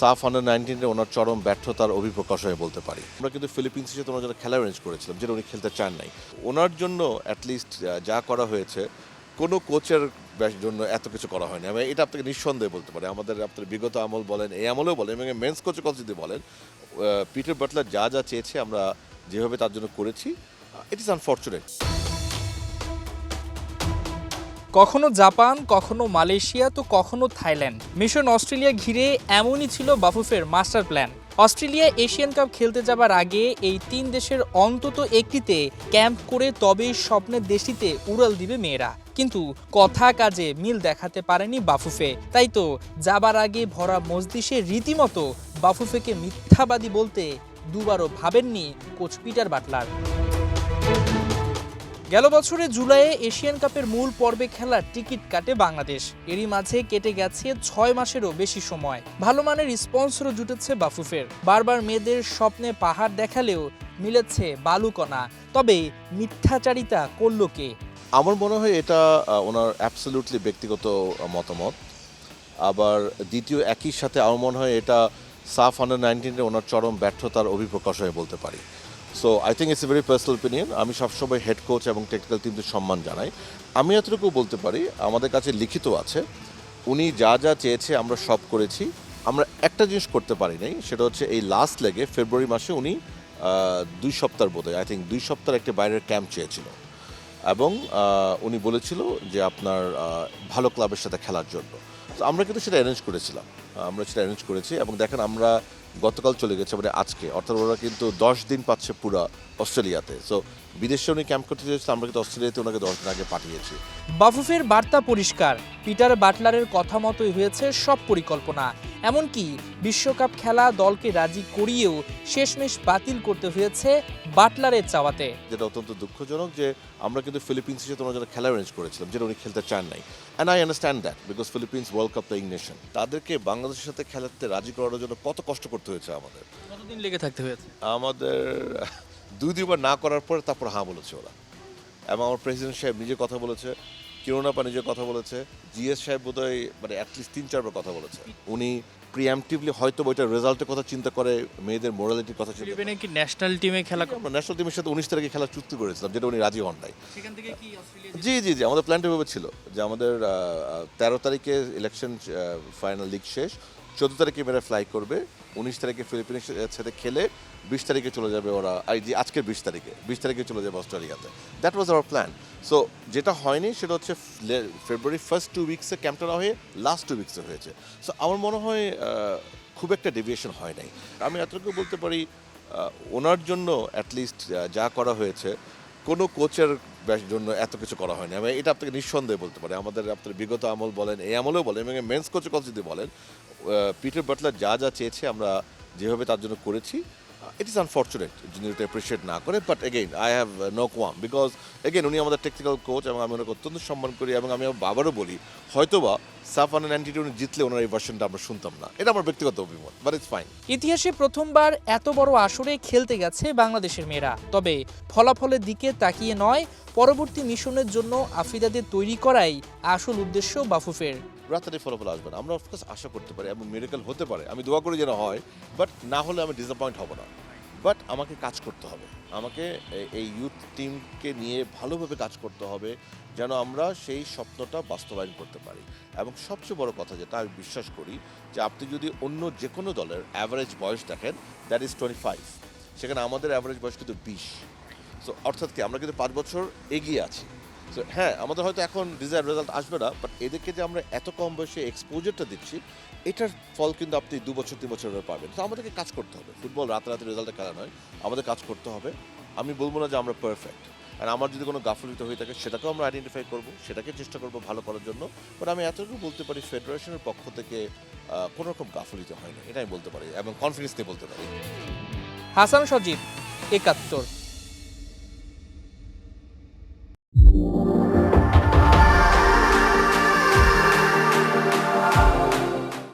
সাফ আন্ডার-19 ওনার চরম ব্যর্থতার অভিপ্রকাশ আমি বলতে পারি। আমরা কিন্তু ফিলিপিন্সের সাথে ওনার জন্য খেলা অ্যারেঞ্জ করেছিলাম, যেটা উনি খেলতে চান নাই। ওনার জন্য অ্যাটলিস্ট যা করা হয়েছে, কোনো কোচের জন্য এত কিছু করা হয়নি। আমি এটা আপনাকে নিঃসন্দেহে বলতে পারি। আপনার বিগত আমল বলেন, এই আমলেও বলেন, এবং মেন্স কোচের কথা যদি বলেন, পিটার বাটলার যা যা চেয়েছে আমরা যেভাবে তার জন্য করেছি, ইট ইজ আনফর্চুনেট। কখনো জাপান, কখনো মালয়েশিয়া, তো কখনো থাইল্যান্ড। মিশন অস্ট্রেলিয়া ঘিরে এমনই ছিল বাফুফের master plan. Australia Asian cup খেলতে যাবার আগে এই 3 দেশের অন্তত একটিতে ক্যাম্প করে তবেই স্বপ্নের দেশটিতে উড়াল দিবে মেয়েরা। কিন্তু কথা কাজে মিল দেখাতে পারেনি বাফুফে। তাই তো যাবার আগে ভরা মজলিসে রীতিমতো বাফুফেকে মিথ্যাবাদী বলতে দুবারও ভাবেননি কোচ পিটার বাটলার। গেল বছরে জুলাইয়ে এশিয়ান কাপের মূল পর্বে খেলার টিকিট কাটে বাংলাদেশ। এরই মাঝে কেটে গেছে 6 মাসেরও বেশি সময়। ভালো মানের স্পন্সরও জুটেছে বাফুফের। বারবার মেয়েদের স্বপ্নে পাহাড় দেখালেও মিলেছে বালুকণা। তবে মিথ্যাচারিতা করল কে? আমার মনে হয় এটা ওনার অ্যাবসলিউটলি ব্যক্তিগত মতামত। আবার দ্বিতীয় একই সাথে আমার মনে হয় এটা সাফ আন্ডার-19 ওনার চরম ব্যর্থতার অভিপ্রকাশ আমি বলতে পারি। So I think it's a very personal opinion. আমি সবসময় হেড কোচ এবং টেকনিক্যাল টিমদের সম্মান জানাই। আমি এতটুকু বলতে পারি, আমাদের কাছে লিখিত আছে, উনি যা যা চেয়েছে আমরা সব করেছি। আমরা একটা জিনিস করতে পারি নাই, সেটা হচ্ছে এই লাস্ট লেগে ফেব্রুয়ারি মাসে উনি 2 সপ্তাহ বোধহয়, আই থিঙ্ক 2 সপ্তাহের একটা বাইরের ক্যাম্প চেয়েছিল, এবং উনি বলেছিল যে আপনার ভালো ক্লাবের সাথে খেলার জন্য। তো আমরা কিন্তু সেটা অ্যারেঞ্জ করেছি, এবং দেখেন আমরা গতকাল চলে গেছে, মানে আজকে, অর্থাৎ ওরা কিন্তু 10 দিন পাচ্ছে পুরা অস্ট্রেলিয়াতে। সো বিদেশে উনি ক্যাম্প করতে চেয়েছিল, আমরা কিন্তু অস্ট্রেলিয়াতে ওনাকে 10 দিন আগে পাঠিয়েছি। বাফুফের বার্তা পরিষ্কার, পিটার বাটলারের কথা মতোই হয়েছে সব পরিকল্পনা। এমনকি বিশ্বকাপ খেলা দলকে রাজি করিয়েও শেষমেশ বাতিল করতে হয়েছে বাটলারের চাওয়াতে। যেটা অত্যন্ত দুঃখজনক যে আমরা কিন্তু ফিলিপিন্সের সাথে ওনার জন্য খেলা অ্যারেঞ্জ করেছিলাম, যেটা উনি খেলতে চান নাই। And I understand that, because Philippines world cup playing nation. তাদেরকে বাংলাদেশের সাথে খেলাতে রাজি করানোর জন্য কত কষ্ট করতে হয়েছে আমাদের। কতদিন লেগে থাকতে হয়েছে? আমাদের 2-2বার না করার পরে তারপর হ্যাঁ বলেছে ওরা, এবং আমার প্রেসিডেন্ট সাহেব নিজে কথা বলেছে, কিরণাপা নিজে কথা বলেছে, জিএস সাহেব বোধহয় মানে অ্যাটলিস্ট 3-4বার কথা বলেছে। উনি প্রিএমটিভলি হয়তো ওইটার রেজাল্টের কথা চিন্তা করে, মেয়েদের মোরালিটির কথা চিন্তা করে। ফিলিপিনে কি ন্যাশনাল টিমে খেলা আমরা ন্যাশনাল টিমের সাথে 19 তারিখে খেলার চুক্তি করেছিলাম, যেটা উনি রাজি হন নাই। সেখান থেকে কি অস্ট্রেলিয়া? জি, আমাদের প্ল্যানটা এভাবে ছিল যে আমাদের 13 তারিখে ইলেকশন ফাইনাল লিগ শেষ, 14 তারিখে মেয়েরা ফ্লাই করবে, 19 তারিখে ফিলিপিনের সাথে খেলে 20 তারিখে চলে যাবে ওরা, আজকের 20 তারিখে চলে যাবে অস্ট্রেলিয়াতে। That was our plan. So যেটা হয়নি সেটা হচ্ছে ফেব্রুয়ারি ফার্স্ট 2 উইকসে ক্যাম্পটা না হয়ে লাস্ট 2 উইকসে হয়েছে। সো আমার মনে হয় খুব একটা ডেভিয়েশন হয় নাই। আমি এতটুকু বলতে পারি, ওনার জন্য অ্যাটলিস্ট যা করা হয়েছে, কোনো কোচের জন্য এত কিছু করা হয়নি। আমি এটা আপনাকে নিঃসন্দেহে বলতে পারি। আপনার বিগত আমল বলেন, এই আমলেও বলেন, এবং মেন্স কোচের কথা যদি বলেন, পিটার বাটলার যা যা চেয়েছে আমরা যেভাবে তার জন্য করেছি, ইট ইজ আনফর্চুনেট যিনি এটা অ্যাপ্রিসিয়েট না করে। But again I have no qualm, because again উনি আমাদের টেকনিক্যাল কোচ, এবং আমি ওনাকে অত্যন্ত সম্মান করি, এবং আমি আবারও বলি, হয়তোবা সাফ আন্ডার-19 উনি জিতলে ওনার এই ভার্সনটা আমরা শুনতাম না। এটা আমার ব্যক্তিগত অভিমত, বাট ইটস ফাইন। ইতিহাসে প্রথমবার এত বড় আসরে খেলতে গেছে বাংলাদেশের মেয়েরা। তবে ফলাফলের দিকে তাকিয়ে নয়, পরবর্তী মিশনের জন্য আফ্রিদাদের তৈরি করাই আসল উদ্দেশ্য বাফুফের। রাতারাতি ফলাফল আসবে না, আমরা অফকোর্স আশা করতে পারি, এবং মিরাকেল হতে পারে, আমি দোয়া করি যেন হয়, বাট না হলে আমি ডিসঅ্যাপয়েন্ট হব না। বাট আমাকে কাজ করতে হবে, আমাকে এই ইউথ টিমকে নিয়ে ভালোভাবে কাজ করতে হবে, যেন আমরা সেই স্বপ্নটা বাস্তবায়ন করতে পারি। এবং সবচেয়ে বড় কথা যেটা আমি বিশ্বাস করি, যে আপনি যদি অন্য যে কোনো দলের অ্যাভারেজ বয়স দেখেন, দ্যাট ইজ 25, সেখানে আমাদের অ্যাভারেজ বয়স কিন্তু 20। সো অর্থাৎ কি আমরা কিন্তু 5 বছর এগিয়ে আছি। সো হ্যাঁ, আমাদের হয়তো এখন ডিজায়ার রেজাল্ট আসবে না, বাট এদেরকে যে আমরা এত কম বয়সে এক্সপোজারটা দিচ্ছি, এটার ফল কিন্তু আপনি 2 বছর 3 বছর পাবেন। তো আমাদেরকে কাজ করতে হবে। ফুটবল রাতারাতি রেজাল্টে খেলা নয়, আমাদের কাজ করতে হবে। আমি বলবো না যে আমরা পারফেক্ট, আর আমার যদি কোনো গাফিলতি হয়ে থাকে সেটাকেও আমরা আইডেন্টিফাই করব, সেটাকে চেষ্টা করব ভালো করার জন্য। বাট আমি এতটুকু বলতে পারি, ফেডারেশনের পক্ষ থেকে কোনো রকম গাফিলতি হয়নি, এটা আমি বলতে পারি, এবং কনফিডেন্স নিয়ে বলতে পারি। হাসান সজীব, 71।